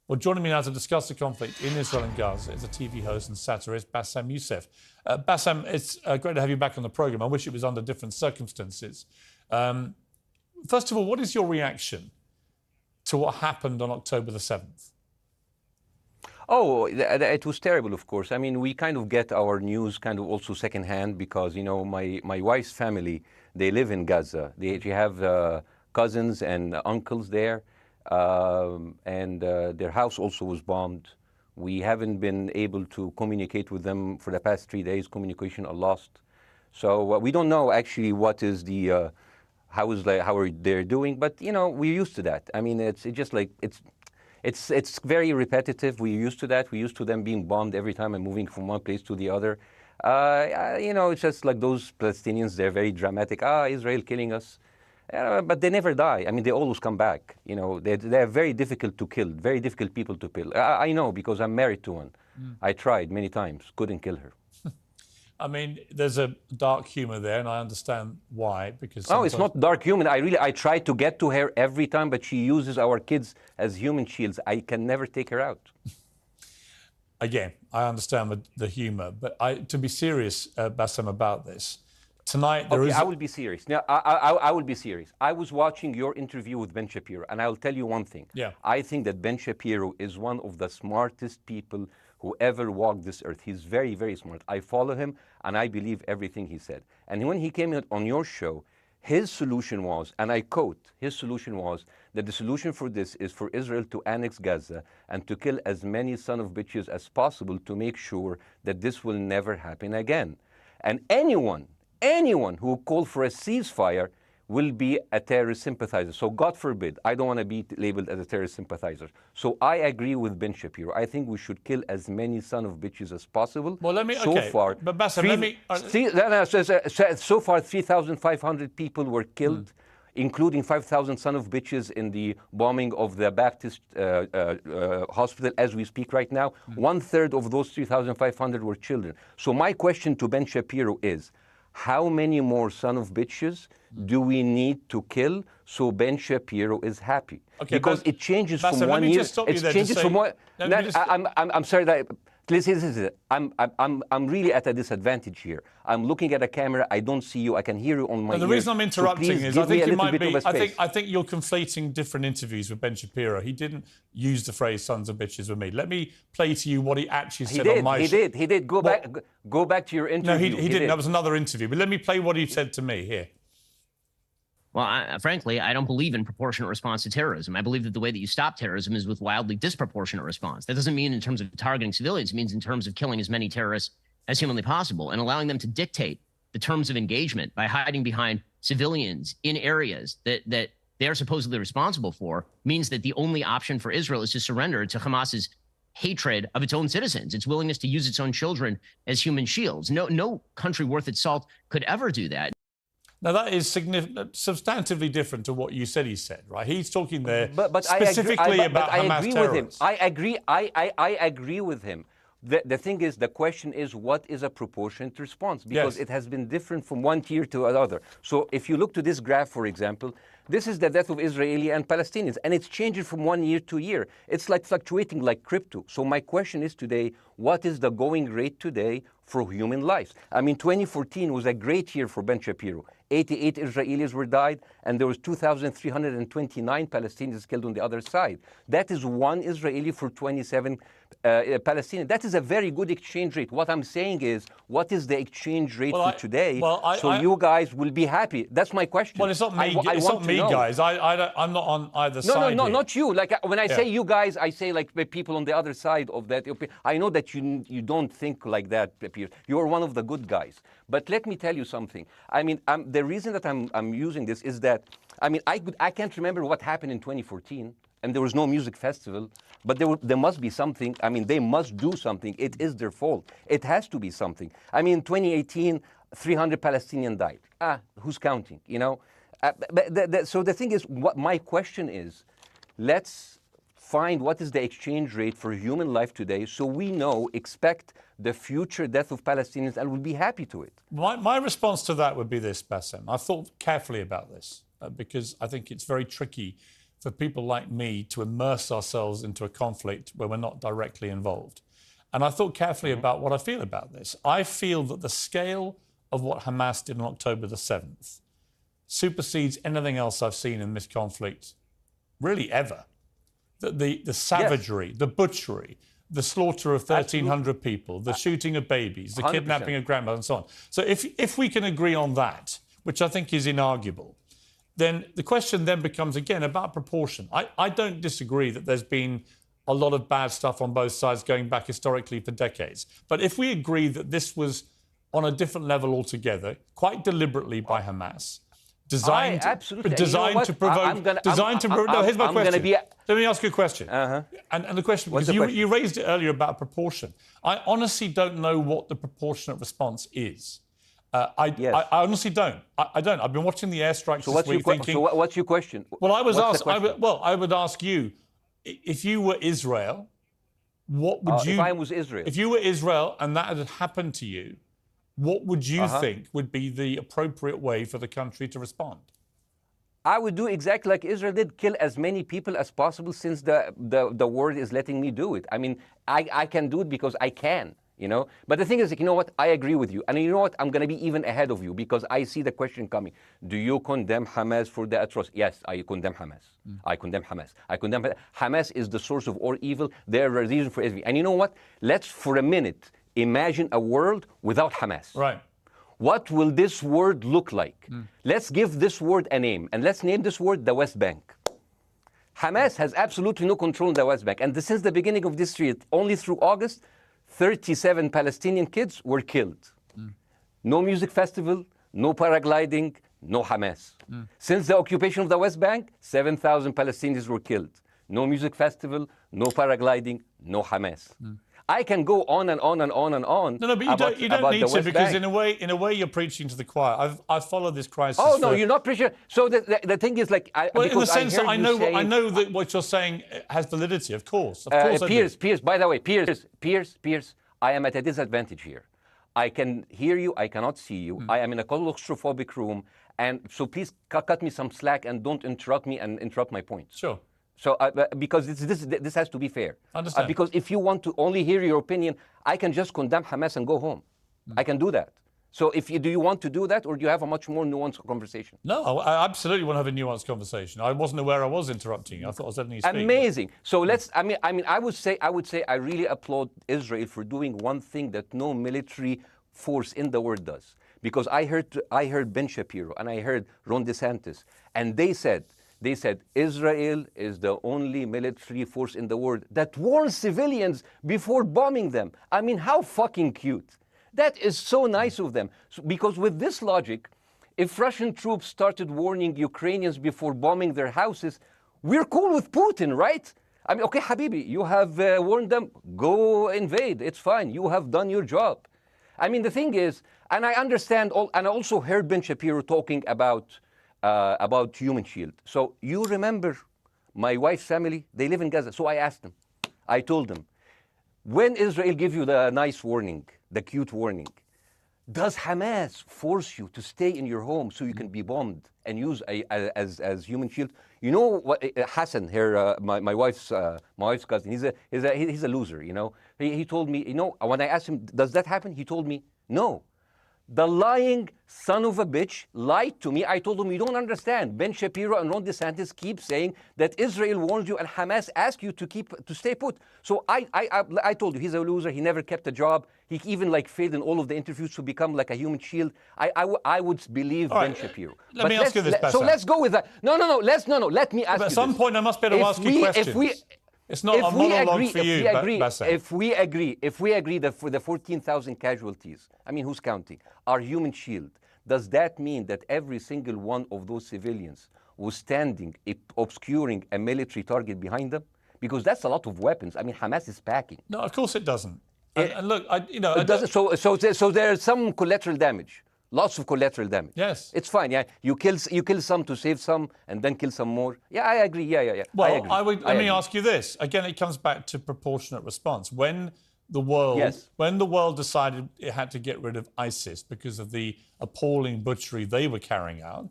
Well, joining me now to discuss the conflict in Israel and Gaza is a TV host and satirist, Bاسم Youssef. Bاسم, it's great to have you back on the programme. I wish it was under different circumstances. First of all, what is your reaction to what happened on October the 7th? Oh, it was terrible, of course. I mean, we kind of get our news kind of also secondhand because, you know, my wife's family, they live in Gaza. They have cousins and uncles there. And their house also was bombed. We haven't been able to communicate with them for the past 3 days. Communication are lost. So we don't know actually what is the, how are they doing, but you know, we're used to that. I mean, it's just like, it's very repetitive. We're used to that. We're used to them being bombed every time and moving from one place to the other. You know, it's just like those Palestinians, they're very dramatic. Israel killing us. But they never die. I mean, they always come back. You know, they're very difficult to kill, very difficult people to kill. I know because I'm married to one. I tried many times, couldn't kill her. I mean, there's a dark humour there, and I understand why. Because no, it's not dark humour. I try to get to her every time, but she uses our kids as human shields. I can never take her out. Again, I understand the humour, but to be serious, Bاسم, about this. Tonight, there is... I will be serious. Now, I will be serious. I was watching your interview with Ben Shapiro, and I'll tell you one thing. Yeah. I think that Ben Shapiro is one of the smartest people who ever walked this earth. He's very, very smart. I follow him, and I believe everything he said. And when he came on your show, his solution was, and I quote, his solution was that the solution for this is for Israel to annex Gaza and to kill as many son of bitches as possible to make sure that this will never happen again. And anyone who called for a ceasefire will be a terrorist sympathizer. So God forbid, I don't want to be labeled as a terrorist sympathizer. So I agree with Ben Shapiro. I think we should kill as many son of bitches as possible. Well, let me, so far, but Bاسم, let me... so far, 3,500 people were killed, including 5,000 son of bitches in the bombing of the Baptist hospital as we speak right now. 1/3 of those 3,500 were children. So my question to Ben Shapiro is, how many more son of bitches do we need to kill so Ben Shapiro is happy? Okay, because it changes Bاسم, from 1 year. It changes from one. I'm sorry that. Listen, I'm really at a disadvantage here. I'm looking at a camera. I don't see you. I can hear you on my ear. The reason I'm interrupting is I think you might be. I think you're conflating different interviews with Ben Shapiro. He didn't use the phrase "sons of bitches" with me. Let me play to you what he actually said on my show. He did. Go back to your interview. No, he didn't. That was another interview. But let me play what he said to me here. Well, frankly, I don't believe in proportionate response to terrorism. I believe that the way that you stop terrorism is with wildly disproportionate response. That doesn't mean in terms of targeting civilians. It means in terms of killing as many terrorists as humanly possible and allowing them to dictate the terms of engagement by hiding behind civilians in areas that they are supposedly responsible for means that the only option for Israel is to surrender to Hamas's hatred of its own citizens, its willingness to use its own children as human shields. No country worth its salt could ever do that. Now, that is substantively different to what you said he said, right? He's talking there but specifically about Hamas terrorists. I agree with him. The thing is, the question is, what is a proportionate response? Because it has been different from one tier to another. So if you look to this graph, for example, this is the death of Israeli and Palestinians, and it's changing from 1 year to year. It's like fluctuating like crypto. So my question is today, what is the going rate today for human lives? I mean, 2014 was a great year for Ben Shapiro. 88 Israelis were died, and there was 2,329 Palestinians killed on the other side. That is one Israeli for 27 Palestinians. That is a very good exchange rate. What I'm saying is, what is the exchange rate for today? So you guys will be happy. That's my question. Well, it's not me. It's not me, guys. I'm not on either side. No, not you. Like when I say you guys, I say like the people on the other side of that. I know that you don't think like that, Piers. You're one of the good guys. But let me tell you something. I mean, the reason that I'm using this is that, I mean, I can't remember what happened in 2014, and there was no music festival, but there must be something. I mean, they must do something. It is their fault. It has to be something. I mean, 2018, 300 Palestinians died. Who's counting, you know? So the thing is, what my question is, let's find what is the exchange rate for human life today so we expect the future death of Palestinians and we'll be happy to it. My response to that would be this, Bاسم. I've thought carefully about this because I think it's very tricky for people like me to immerse ourselves into a conflict where we're not directly involved. And I thought carefully about what I feel about this. I feel that the scale of what Hamas did on October the 7th supersedes anything else I've seen in this conflict, really ever. The savagery, the butchery, the slaughter of 1,300 people, the shooting of babies, the 100%. kidnapping of grandmothers, and so on. So if we can agree on that, which I think is inarguable, then the question then becomes, again, about proportion. I don't disagree that there's been a lot of bad stuff on both sides going back historically for decades. But if we agree that this was on a different level altogether, quite deliberately by Hamas, designed to provoke, no, here's my question. Let me ask you a question. And the question, because you raised it earlier about proportion. I honestly don't know what the proportionate response is. I honestly don't. I don't. I've been watching the airstrikes this week thinking... So what's your question? Well, I would ask you, if you were Israel, what would you... If I was Israel? If you were Israel and that had happened to you, what would you think would be the appropriate way for the country to respond? I would do exactly like Israel did, kill as many people as possible, since the world is letting me do it. I mean, I can do it because I can, you know? But the thing is, you know what? I agree with you. And you know what? I'm going to be even ahead of you, because I see the question coming. Do you condemn Hamas for the atrocity? Yes, I condemn Hamas. I condemn Hamas. Hamas is the source of all evil. They're a reason for everything. And you know what? Let's, for a minute, imagine a world without Hamas. Right. What will this world look like? Let's give this word a name, and let's name this word the West Bank. Hamas has absolutely no control in the West Bank. And since the beginning of this year, only through August, 37 Palestinian kids were killed. No music festival, no paragliding, no Hamas. Since the occupation of the West Bank, 7,000 Palestinians were killed. No music festival, no paragliding, no Hamas. I can go on and on and on and on. No, but you don't need to, because in a way you're preaching to the choir. I've followed this crisis. Oh no, you're not preaching. So the thing is, like, in the sense that I know that what you're saying has validity. Of course, Piers. By the way, Piers. I am at a disadvantage here. I can hear you. I cannot see you. I am in a claustrophobic room, and so please cut me some slack and don't interrupt me and interrupt my points. Sure. So, because this has to be fair. Understand. Because if you want to only hear your opinion, I can just condemn Hamas and go home. I can do that. So, do you want to do that, or do you have a much more nuanced conversation? No, I absolutely want to have a nuanced conversation. I wasn't aware I was interrupting you. I thought I was letting you speak. Amazing. So I would say I really applaud Israel for doing one thing that no military force in the world does. Because I heard Ben Shapiro and I heard Ron DeSantis, and they said Israel is the only military force in the world that warns civilians before bombing them. I mean, how fucking cute. That is so nice of them. Because with this logic, if Russian troops started warning Ukrainians before bombing their houses, we're cool with Putin, right? I mean, okay, Habibi, you have warned them, go invade, it's fine, you have done your job. I mean, the thing is, and I understand, and I also heard Ben Shapiro talking about Human Shield. So you remember my wife's family, they live in Gaza. So I asked them, I told them, when Israel give you the nice warning, the cute warning, does Hamas force you to stay in your home so you can be bombed and use as human shield? You know what, Hassan here, my wife's cousin, he's a loser, you know. He told me, you know, when I asked him, does that happen? He told me, no. The lying son of a bitch lied to me. I told him, you don't understand. Ben Shapiro and Ron DeSantis keep saying that Israel warned you and Hamas asked you to stay put. So I told you, he's a loser. He never kept a job. He even failed in all of the interviews to become like a human shield. I would believe Ben Shapiro. Let me ask you this, So let's go with that. No. Let me ask you At some point, I must be able to ask you questions. It's not a monologue for you, Bassem. If we agree that for the 14,000 casualties, I mean, who's counting, are human shield, does that mean that every single one of those civilians was standing, obscuring a military target behind them? Because that's a lot of weapons. I mean, Hamas is packing. No, of course it doesn't. And look, it doesn't. So there's some collateral damage. Lots of collateral damage. Yes. It's fine, yeah. You kill some to save some and then kill some more. Yeah, I agree. Yeah. Well, let me ask you this. Again, it comes back to proportionate response. When the world decided it had to get rid of ISIS because of the appalling butchery they were carrying out,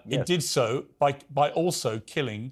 it did so by also killing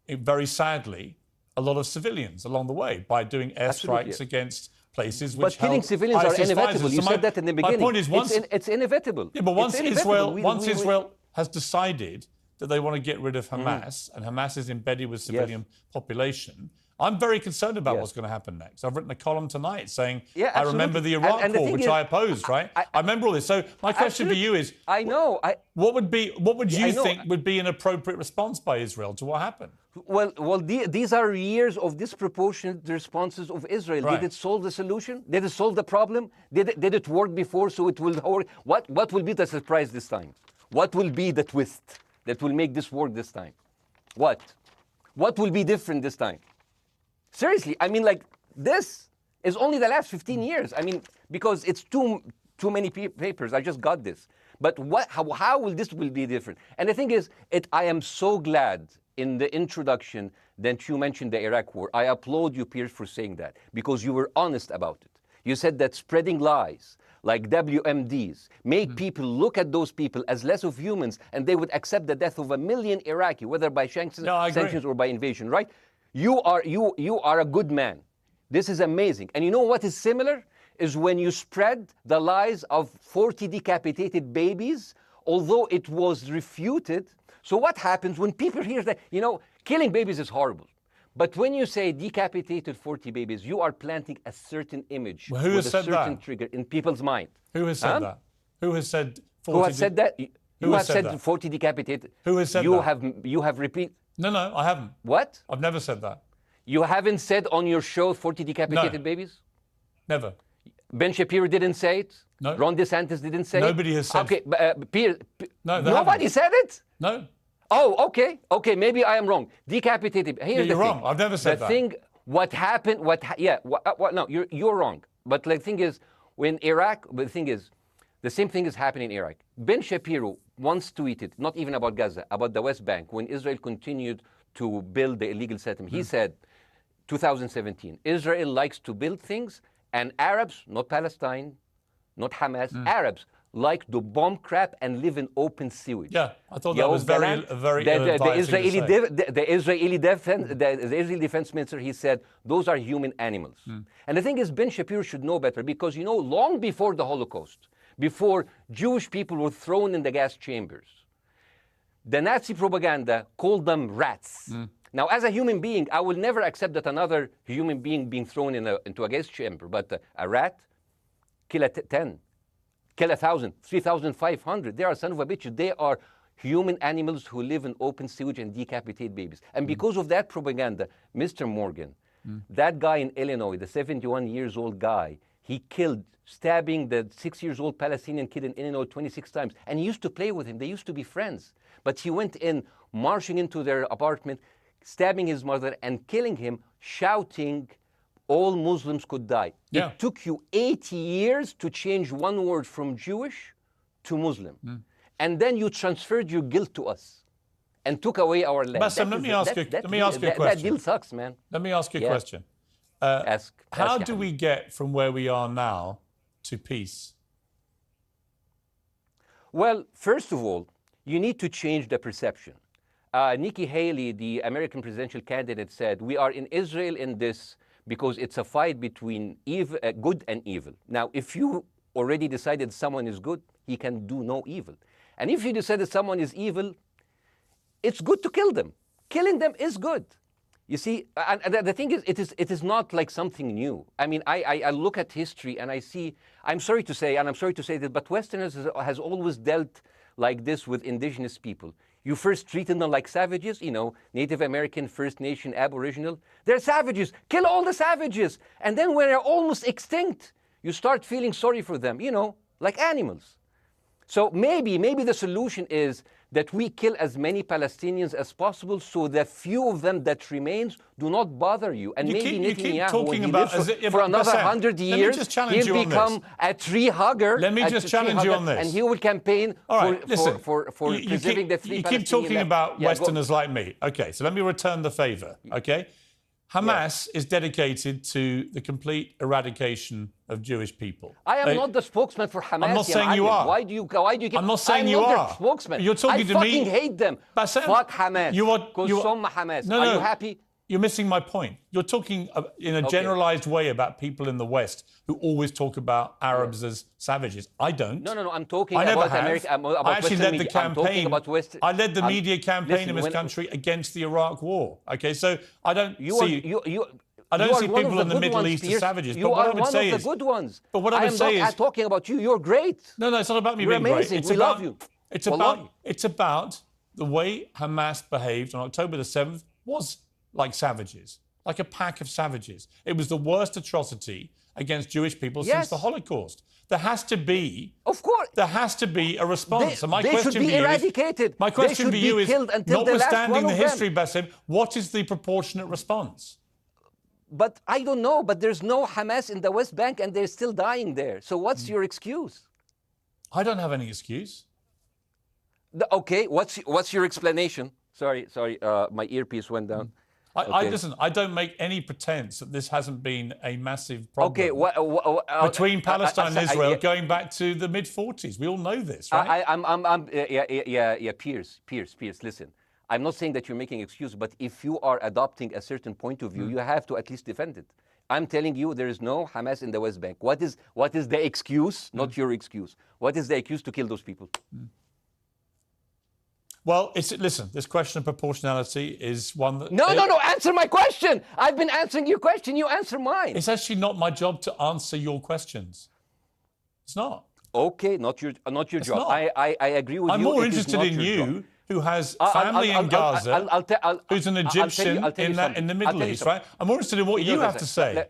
very sadly, a lot of civilians along the way by doing airstrikes against places which But killing civilians are inevitable. You said that in the beginning. My point is, it's inevitable. Yeah, but once Israel has decided that they want to get rid of Hamas, and Hamas is embedded with civilian population, I'm very concerned about what's going to happen next. I've written a column tonight saying, I remember the Iraq War, which I opposed, right? I remember all this. So my question for you is, what would you think would be an appropriate response by Israel to what happened? Well, these are years of disproportionate responses of Israel. Right. Did it solve the solution? Did it solve the problem? Did it work before, so it will work? What will be the surprise this time? What will be the twist that will make this work this time? What will be different this time? Seriously, I mean, like, this is only the last 15 years. I mean, because it's too many papers. I just got this. But how will this be different? And the thing is, I am so glad in the introduction that you mentioned the Iraq War. I applaud you, Piers, for saying that, because you were honest about it. You said that spreading lies like WMDs make people look at those people as less of humans, and they would accept the death of 1 million Iraqi, whether by sanctions or by invasion, right? You are a good man. This is amazing. And you know what is similar? Is when you spread the lies of 40 decapitated babies, although it was refuted. So what happens when people hear that, killing babies is horrible. But when you say decapitated 40 babies, you are planting a certain image with a certain trigger in people's mind. Who has said that? Who has said 40? Who has said that? Who has said 40 decapitated? Who has said that? You have repeated. No, I haven't. What? I've never said that. You haven't said on your show 40 decapitated babies? Never. Ben Shapiro didn't say it? No. Ron DeSantis didn't say Nobody it? has said it. Okay, Piers, nobody said it? No. Oh, okay. Okay, maybe I am wrong. Decapitated. Here's you're the thing. wrong. I've never said that. The thing, what happened, no, you're wrong. But the thing is, when Iraq, the thing is, the same thing is happening in Iraq. Ben Shapiro once tweeted, not even about Gaza, about the West Bank, when Israel continued to build the illegal settlement. He said, 2017, Israel likes to build things, and Arabs, not Palestine, not Hamas, Arabs like to bomb crap and live in open sewage. Yeah, I thought that was very the Israeli defense minister, he said, those are human animals. And the thing is, Ben Shapiro should know better, because, long before the Holocaust, before Jewish people were thrown in the gas chambers, the Nazi propaganda called them rats. Now, as a human being, I will never accept that another human being being thrown into a gas chamber. But a rat, kill 10, kill 1,000, 3,500. They are son of a bitch. They are human animals who live in open sewage and decapitate babies. And because of that propaganda, Mr. Morgan, that guy in Illinois, the 71-years-old guy, he killed, stabbing the 6-year-old Palestinian kid in Illinois 26 times. And he used to play with him. They used to be friends. But he went in, marching into their apartment, stabbing his mother and killing him, shouting, all Muslims could die. Yeah. It took you 80 years to change one word from Jewish to Muslim. And then you transferred your guilt to us and took away our land. Bassem, let me ask you a question. That deal sucks, man. Let me ask you a question. How do we get from where we are now to peace? Well, first of all, you need to change the perception. Nikki Haley, the American presidential candidate, said, we are in Israel in this because it's a fight between good and evil. Now, if you already decided someone is good, he can do no evil. And if you decided someone is evil, it's good to kill them. Killing them is good. You see, and the thing is, it is not like something new. I mean, I look at history and I see, I'm sorry to say this, but Westerners has always dealt like this with indigenous people. You first treated them like savages, Native American, First Nation, Aboriginal. They're savages. Kill all the savages. And then when they're almost extinct, you start feeling sorry for them, like animals. So maybe the solution is that we kill as many Palestinians as possible, so the few of them that remains do not bother you. And maybe Netanyahu, when he lives for another 100 years, he'll become a tree hugger. Let me just challenge you on this. And he will campaign for preserving the three Palestinians. You keep talking about Westerners like me. Okay, so let me return the favor, okay? Hamas is dedicated to the complete eradication of Jewish people. I am not the spokesman for Hamas. I'm not saying you are. Why do you keep... I'm not saying you I'm are. not their spokesman. You're talking to me. I fucking hate them. Bassem, Fuck Hamas. you are Hamas. No, are you happy? You're missing my point. You're talking in a generalized way about people in the West who always talk about Arabs as savages. I don't. No. I'm talking about America. About I actually led the campaign. I led the media campaign in this country against the Iraq War. Okay, so I don't see. I don't see people in the Middle East as savages. You are one of the good ones. But what I would say is, I'm not talking about you. You're great. No, it's not about me being amazing. great. We love you. It's about the way Hamas behaved on October the 7th was like savages, like a pack of savages. It was the worst atrocity against Jewish people since the Holocaust. There has to be, of course, there has to be a response. They should be eradicated. My question for you is, notwithstanding the history, Bassem, what is the proportionate response? But I don't know. But there's no Hamas in the West Bank, and they're still dying there. So what's your excuse? I don't have any excuse. Okay, what's your explanation? Sorry, my earpiece went down. Listen, I don't make any pretense that this hasn't been a massive problem between Palestine and Israel going back to the mid-40s. We all know this, right? Piers, listen. I'm not saying that you're making excuses, but if you are adopting a certain point of view, you have to at least defend it. I'm telling you, there is no Hamas in the West Bank. What is the excuse? Not your excuse. What is the excuse to kill those people? Well, listen, this question of proportionality is one that... No, answer my question. I've been answering your question. You answer mine. It's actually not my job to answer your questions. It's not. Okay, not your job. Not. I agree with you. I'm more interested in you, who has family in Gaza, who's an Egyptian in the Middle East, right? I'm more interested in what you have to say.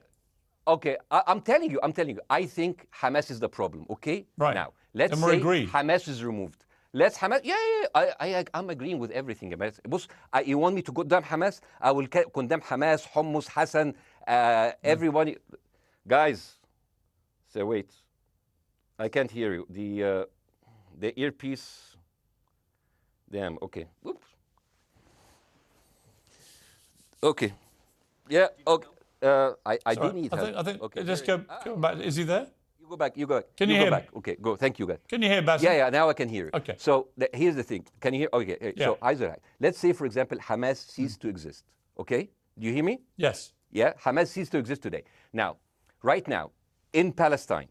Okay, I'm telling you. I think Hamas is the problem, okay? Right. Now, let's say Hamas is removed. Let's Hamas. I'm agreeing with everything. You want me to condemn Hamas? I will condemn Hamas, Hummus, Hassan, everybody. Guys, say wait. I can't hear you. The earpiece. Damn. Okay. Oops. Okay. Yeah. Okay. I do need help. I think. Okay. Just go back. Is he there? You go back. You go. Can you hear me? Okay. Go. Thank you, guys. Can you hear Bassem? Yeah. Now I can hear you. Okay. So here's the thing. Can you hear? Okay. Yeah. So Isaac, let's say, for example, Hamas ceased to exist. Okay. Do you hear me? Yes. Yeah. Hamas ceased to exist today. Now, right now, in Palestine,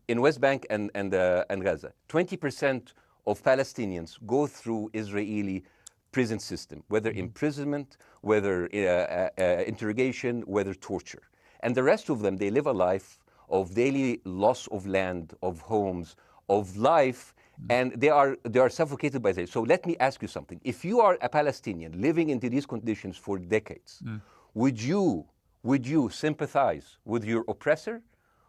in West Bank and Gaza, 20% of Palestinians go through Israeli prison system, whether imprisonment, whether interrogation, whether torture. And the rest of them, they live a life of daily loss of land, of homes, of life, and they are suffocated by this. So let me ask you something. If you are a Palestinian living into these conditions for decades, would you sympathize with your oppressor,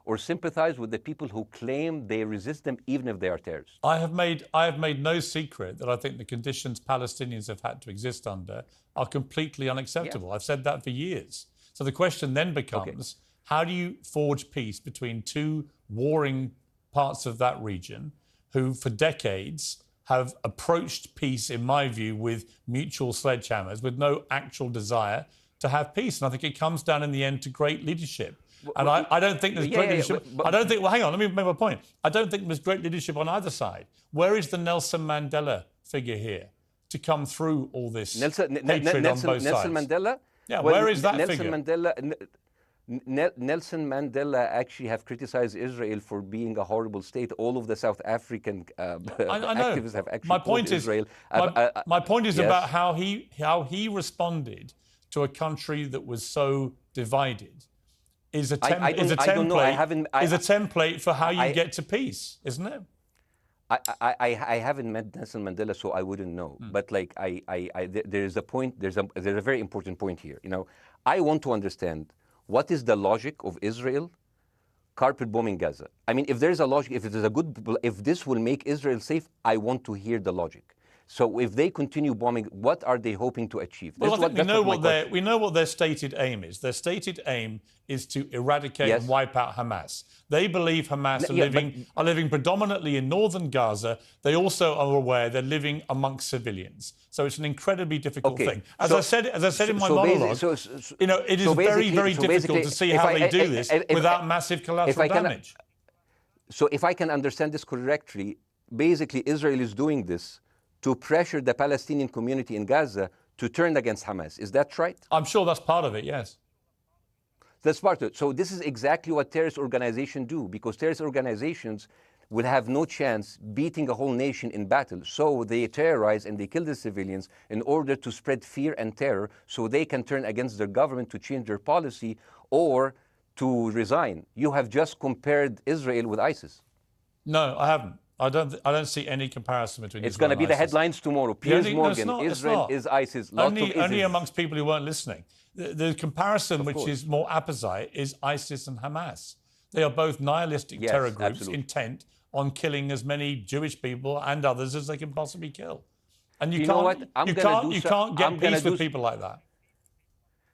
or sympathize with the people who claim they resist them even if they are terrorists? I have made no secret that I think the conditions Palestinians have had to exist under are completely unacceptable. I've said that for years. So the question then becomes, how do you forge peace between two warring parts of that region who for decades have approached peace, in my view, with mutual sledgehammers, with no actual desire to have peace? And I think it comes down in the end to great leadership. And I don't think there's great leadership. I don't think, well, hang on, let me make my point. I don't think there's great leadership on either side. Where is the Nelson Mandela figure here to come through all this hatred on both sides? Nelson Mandela? Yeah, where is that Nelson figure? Nelson Mandela actually have criticized Israel for being a horrible state. All of the South African activists have actually called Israel. My point is about how he responded to a country that was so divided. Is a template for how you get to peace, isn't it? I haven't met Nelson Mandela, so I wouldn't know. But like there is a point. There's a very important point here. You know, I want to understand what is the logic of Israel carpet bombing Gaza. I mean, if there's a logic, if this will make Israel safe, I want to hear the logic. So if they continue bombing, what are they hoping to achieve? Well, I think we know what their stated aim is. Their stated aim is to eradicate and wipe out Hamas. They believe Hamas are living predominantly in northern Gaza. They also are aware they're living amongst civilians. So it's an incredibly difficult thing. As I said in my monologue, it is very, very difficult to see how they do this without massive collateral damage. So if I can understand this correctly, basically Israel is doing this to pressure the Palestinian community in Gaza to turn against Hamas. Is that right? I'm sure that's part of it, yes. That's part of it. So this is exactly what terrorist organizations do, because terrorist organizations will have no chance beating a whole nation in battle. So they terrorize and they kill the civilians in order to spread fear and terror so they can turn against their government to change their policy or to resign. You have just compared Israel with ISIS. No, I haven't. I don't see any comparison between. It's going to be the headlines tomorrow. Piers Morgan, Israel is ISIS. Only amongst people who weren't listening. The comparison, which is more apposite, is ISIS and Hamas. They are both nihilistic terror groups intent on killing as many Jewish people and others as they can possibly kill. And you can't get peace with people like that.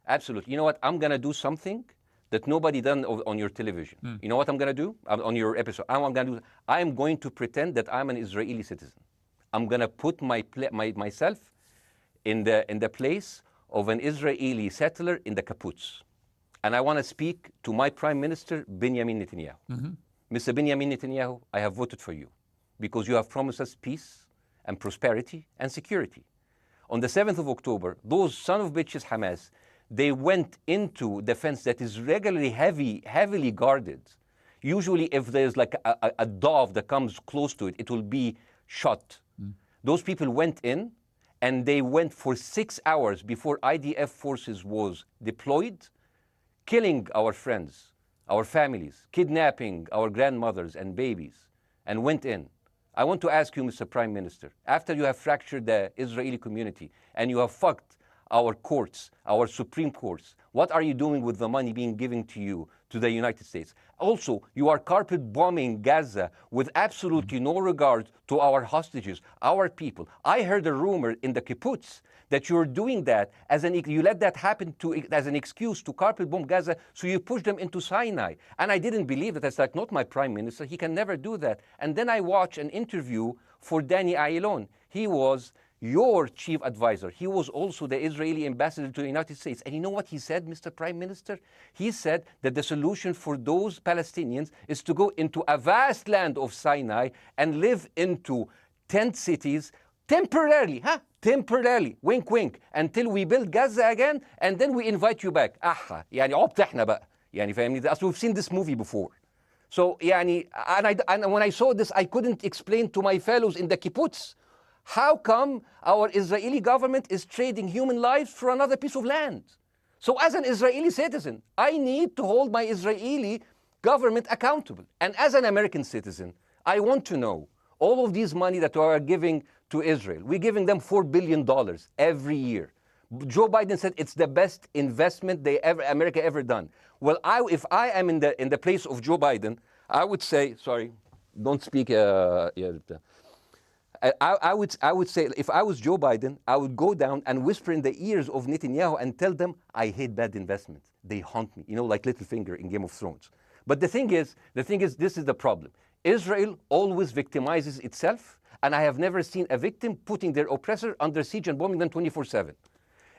Absolutely. You know what? I'm going to do something that nobody done on your television. You know what I'm going to do on your episode? I'm going to pretend that I'm an Israeli citizen. I'm going to put myself in the place of an Israeli settler in the kibbutz. And I want to speak to my Prime Minister, Benjamin Netanyahu. Mr. Benjamin Netanyahu, I have voted for you because you have promised us peace and prosperity and security. On the 7th of October, those son of bitches Hamas, they went into the fence that is regularly heavily guarded. Usually if there's like a dove that comes close to it, it will be shot. Those people went in and they went for 6 hours before IDF forces was deployed, killing our friends, our families, kidnapping our grandmothers and babies, and went in. I want to ask you, Mr. Prime Minister, after you have fractured the Israeli community and you have fucked our courts, our Supreme Courts, what are you doing with the money being given to you, to the United States? Also, you are carpet bombing Gaza with absolutely no regard to our hostages, our people. I heard a rumor in the kibbutz that you're doing that you let that happen as an excuse to carpet bomb Gaza, so you push them into Sinai. And I didn't believe it. It's like, not my prime minister. He can never do that. And then I watched an interview for Danny Ayalon. He was your chief advisor. He was also the Israeli ambassador to the United States. And you know what he said, Mr. Prime Minister? He said that the solution for those Palestinians is to go into a vast land of Sinai and live into tent cities temporarily, temporarily, wink wink, until we build Gaza again, and then we invite you back. يعني عبط احنا بقى. يعني فاهمني؟ As we've seen this movie before. So يعني, and when I saw this, I couldn't explain to my fellows in the kibbutz, how come our Israeli government is trading human lives for another piece of land? So as an Israeli citizen, I need to hold my Israeli government accountable. And as an American citizen, I want to know all of these money that we are giving to Israel. We're giving them $4 billion every year. Joe Biden said it's the best investment America ever done. Well, if I am in the place of Joe Biden, I would say, sorry, don't speak. I would say, if I was Joe Biden, I would go down and whisper in the ears of Netanyahu and tell them, I hate bad investments. They haunt me, like Littlefinger in Game of Thrones. But the thing is, this is the problem. Israel always victimizes itself, and I have never seen a victim putting their oppressor under siege and bombing them 24/7.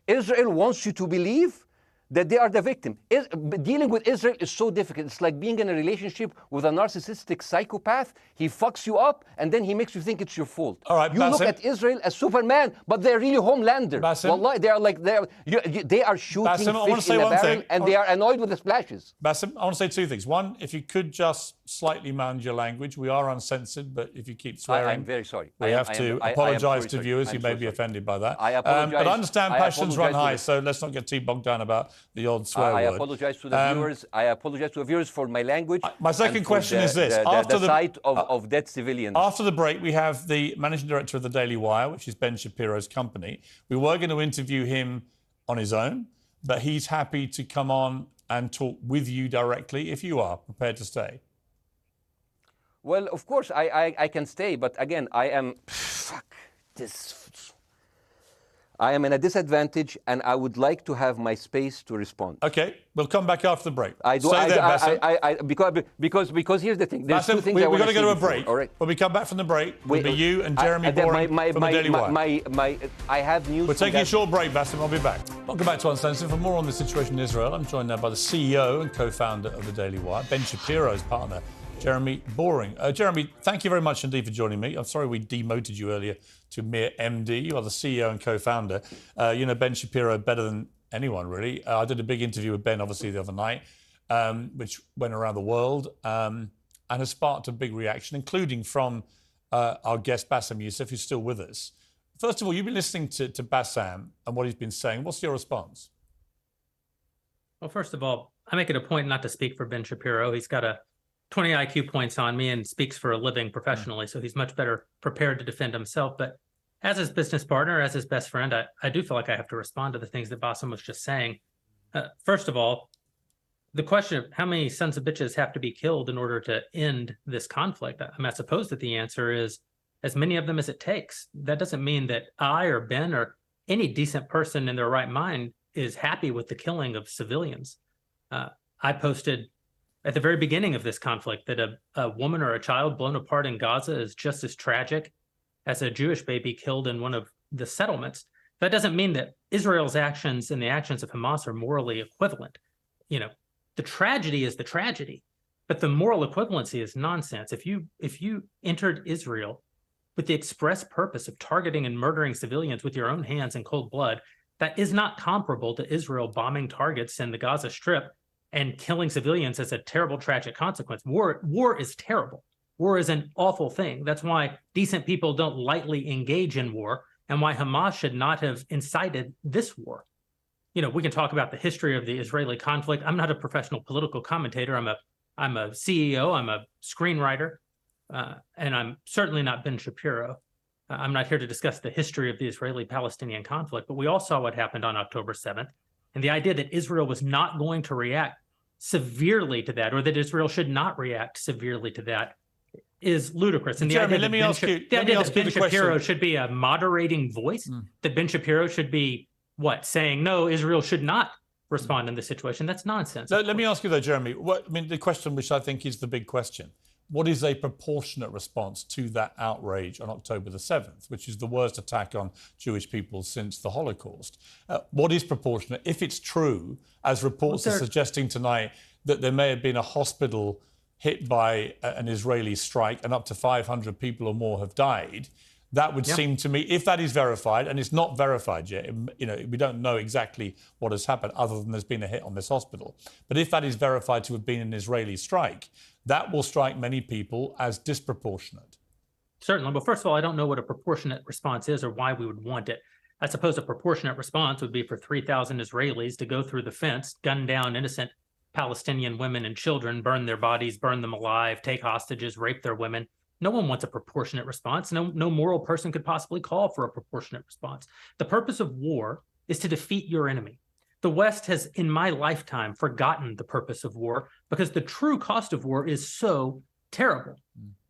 Israel wants you to believe that they are the victim. Dealing with Israel is so difficult. It's like being in a relationship with a narcissistic psychopath. He fucks you up, and then he makes you think it's your fault. All right, you Basim, look at Israel as Superman, but they're really Homelander. Wallahi, they are shooting Basim, fish in a barrel, and they are annoyed with the splashes. Basim, I want to say two things. One, if you could just slightly manage your language. We are uncensored, but if you keep swearing, I'm very sorry. We have to apologise to viewers who may be offended by that. I apologize. But I understand passions run high, so let's not get too bogged down about the old swear word. I apologize to the viewers. I apologize to the viewers for my language. My second question is this: after the sight of dead civilians. After the break, we have the managing director of the Daily Wire, which is Ben Shapiro's company. We were going to interview him on his own, but he's happy to come on and talk with you directly if you are prepared to stay. Well, of course, I can stay, but again, I am I am in a disadvantage, and I would like to have my space to respond. Okay, we'll come back after the break. Because here's the thing. There's Bassem, two things we've I want got to go to a before, break. all right? When we come back from the break, we'll be you and Jeremy Boring from the Daily Wire. I have news. We're taking a short break, Bassem. I'll be back. Welcome back to Uncensored. For more on the situation in Israel, I'm joined now by the CEO and co-founder of the Daily Wire, Ben Shapiro's partner, Jeremy Boring. Jeremy, thank you very much indeed for joining me. I'm sorry we demoted you earlier to mere MD. You are the CEO and co-founder. You know Ben Shapiro better than anyone, really. I did a big interview with Ben, obviously, the other night, which went around the world and has sparked a big reaction, including from our guest, Bassem Youssef, who's still with us. First of all, you've been listening to Bassem and what he's been saying. What's your response? Well, first of all, I make it a point not to speak for Ben Shapiro. He's got 20 IQ points on me and speaks for a living professionally, so he's much better prepared to defend himself. But as his business partner, as his best friend, I do feel like I have to respond to the things that Bassem was just saying. First of all, the question of how many sons of bitches have to be killed in order to end this conflict, I suppose that the answer is as many of them as it takes. That doesn't mean that I or Ben or any decent person in their right mind is happy with the killing of civilians. I posted at the very beginning of this conflict that a woman or a child blown apart in Gaza is just as tragic as a Jewish baby killed in one of the settlements. That doesn't mean that Israel's actions and the actions of Hamas are morally equivalent. You know, the tragedy is the tragedy, but the moral equivalency is nonsense. If you entered Israel with the express purpose of targeting and murdering civilians with your own hands in cold blood, that is not comparable to Israel bombing targets in the Gaza Strip and killing civilians as a terrible, tragic consequence. War is terrible. War is an awful thing. That's why decent people don't lightly engage in war, and why Hamas should not have incited this war. You know, we can talk about the history of the Israeli conflict. I'm not a professional political commentator. I'm a CEO. I'm a screenwriter, and I'm certainly not Ben Shapiro. I'm not here to discuss the history of the Israeli-Palestinian conflict, but we all saw what happened on October 7th. And the idea that Israel was not going to react severely to that, or that Israel should not react severely to that, is ludicrous. And Jeremy, let me ask you that Ben Shapiro should be a moderating voice, that Ben Shapiro should be, saying, no, Israel should not respond in this situation. That's nonsense. Let me ask you, though, Jeremy, the question which I think is the big question. What is a proportionate response to that outrage on October the 7th, which is the worst attack on Jewish people since the Holocaust? What is proportionate? If it's true, as reports are suggesting tonight, that there may have been a hospital hit by an Israeli strike and up to 500 people or more have died, that would seem to me, if that is verified, and it's not verified yet, you know, we don't know exactly what has happened other than there's been a hit on this hospital. But if that is verified to have been an Israeli strike, that will strike many people as disproportionate. Certainly. Well, first of all, I don't know what a proportionate response is or why we would want it. I suppose a proportionate response would be for 3,000 Israelis to go through the fence, gun down innocent Palestinian women and children, burn their bodies, burn them alive, take hostages, rape their women. No one wants a proportionate response. No moral person could possibly call for a proportionate response. The purpose of war is to defeat your enemy. The West has, in my lifetime, forgotten the purpose of war because the true cost of war is so terrible.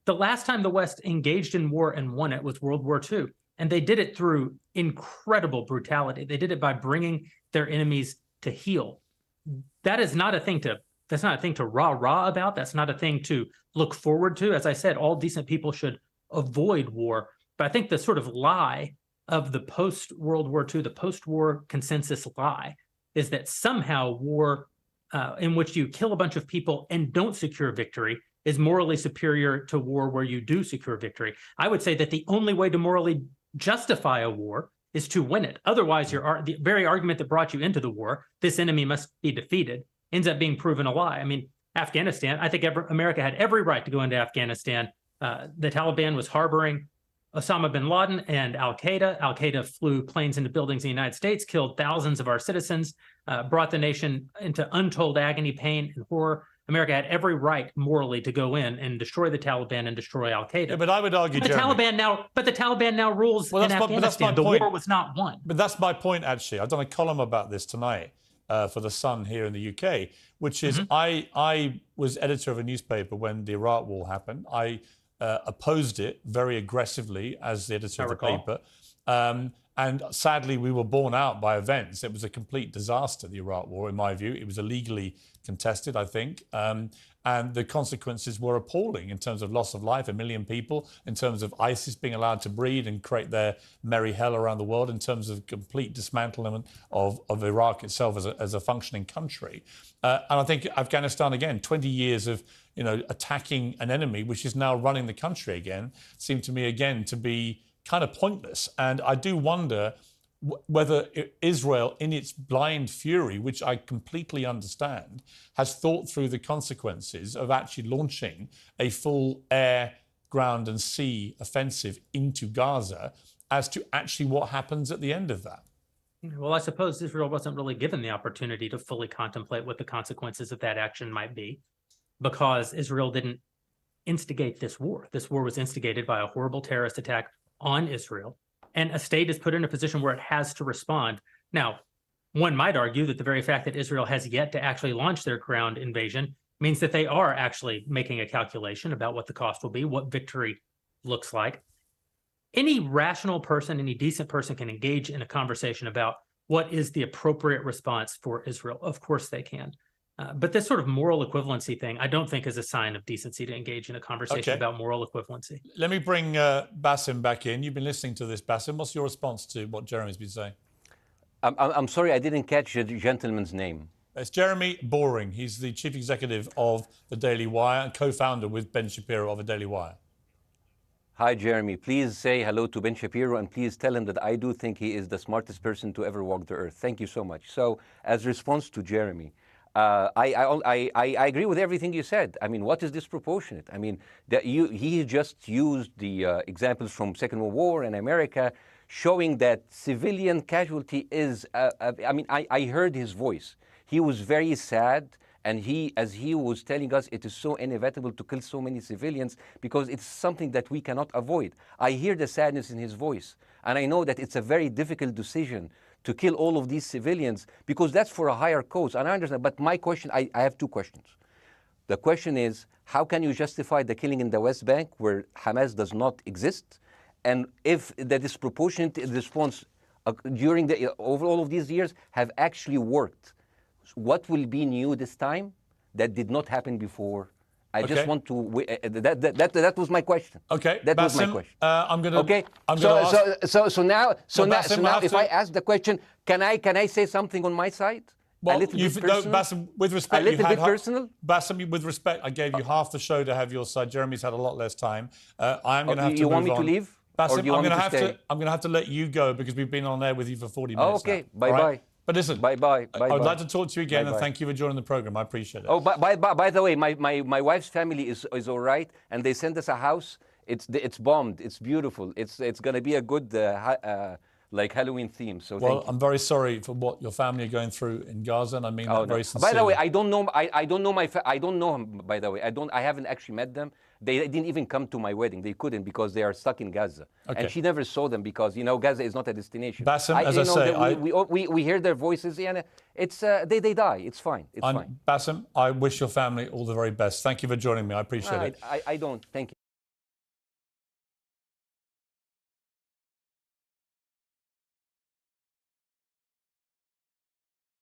The last time the West engaged in war and won it was World War II, and they did it through incredible brutality. They did it by bringing their enemies to heel. That is not a thing to That's not a thing to rah-rah about. That's not a thing to look forward to. As I said, all decent people should avoid war. But I think the sort of lie of the post-World War II, the post-war consensus lie, is that somehow war in which you kill a bunch of people and don't secure victory is morally superior to war where you do secure victory. I would say that the only way to morally justify a war is to win it. Otherwise, the very argument that brought you into the war, this enemy must be defeated, ends up being proven a lie. I mean, Afghanistan, I think America had every right to go into Afghanistan. The Taliban was harboring Osama bin Laden and Al-Qaeda. Al-Qaeda flew planes into buildings in the United States, killed thousands of our citizens, brought the nation into untold agony, pain, and horror. America had every right morally to go in and destroy the Taliban and destroy Al-Qaeda. Yeah, but I would argue, the Taliban now rules in Afghanistan. The war was not won. But that's my point, actually. I've done a column about this tonight for The Sun here in the UK, which is I was editor of a newspaper when the Iraq war happened. I opposed it very aggressively as the editor of the paper. And sadly, we were borne out by events. It was a complete disaster, the Iraq War, in my view. It was illegally contested, I think. And the consequences were appalling in terms of loss of life, 1 million people, in terms of ISIS being allowed to breed and create their merry hell around the world, in terms of complete dismantlement of Iraq itself as a functioning country. And I think Afghanistan, again, 20 years of attacking an enemy, which is now running the country again, seemed to me, again, to be kind of pointless. And I do wonder whether Israel, in its blind fury, which I completely understand, has thought through the consequences of actually launching a full air, ground and sea offensive into Gaza as to actually what happens at the end of that. Well, I suppose Israel wasn't really given the opportunity to fully contemplate what the consequences of that action might be, because Israel didn't instigate this war. This war was instigated by a horrible terrorist attack on Israel, and a state is put in a position where it has to respond. Now, one might argue that the very fact that Israel has yet to actually launch their ground invasion means that they are actually making a calculation about what the cost will be, what victory looks like. Any rational person, any decent person can engage in a conversation about what is the appropriate response for Israel. Of course they can. But this sort of moral equivalency thing, I don't think is a sign of decency to engage in a conversation about moral equivalency. Let me bring Baasim back in. You've been listening to this, Baasim. What's your response to what Jeremy's been saying? I'm sorry, I didn't catch the gentleman's name. It's Jeremy Boring. He's the chief executive of the Daily Wire and co-founder with Ben Shapiro of the Daily Wire. Hi, Jeremy. Please say hello to Ben Shapiro, and please tell him that I do think he is the smartest person to ever walk the earth. Thank you so much. So, as response to Jeremy, I agree with everything you said. I mean, what is disproportionate? I mean, he just used the examples from Second World War and America, showing that civilian casualty is, I mean, I heard his voice. He was very sad, and as he was telling us, it is so inevitable to kill so many civilians because it's something that we cannot avoid. I hear the sadness in his voice, and I know that it's a very difficult decision to kill all of these civilians because that's for a higher cause, and I understand. But my question, I have two questions. The question is, how can you justify the killing in the West Bank where Hamas does not exist? And if the disproportionate response during over all of these years have actually worked, what will be new this time that did not happen before? I just want to. That was my question. Okay, that was my question. I'm gonna. Okay. So now, if I ask the question, can I say something on my side? Well, a little bit personal? Baasim, with respect, a little bit personal. Baasim, with respect, I gave you half the show to have your side. Jeremy's had a lot less time. I'm going to have to. You move want me on. to leave? Baasim, or do you want me to stay? I'm going to have to let you go because we've been on air with you for 40 minutes. Oh, okay. Now. Bye bye. But listen, bye bye. I would like to talk to you again, and thank you for joining the program. I appreciate it. Oh, by the way, my wife's family is all right, and they sent us a house. It's bombed. It's beautiful. It's going to be a good like Halloween theme. So well, I'm very sorry for what your family are going through in Gaza, and I mean that very sincerely. By the way, I don't know. I don't know I don't know him. By the way, I haven't actually met them. They didn't even come to my wedding. They couldn't because they are stuck in Gaza. Okay. And she never saw them because Gaza is not a destination. Baasim, as I say, we hear their voices, and it's they die. It's fine. It's fine. Baasim, I wish your family all the very best. Thank you for joining me. I appreciate it. I don't. Thank you.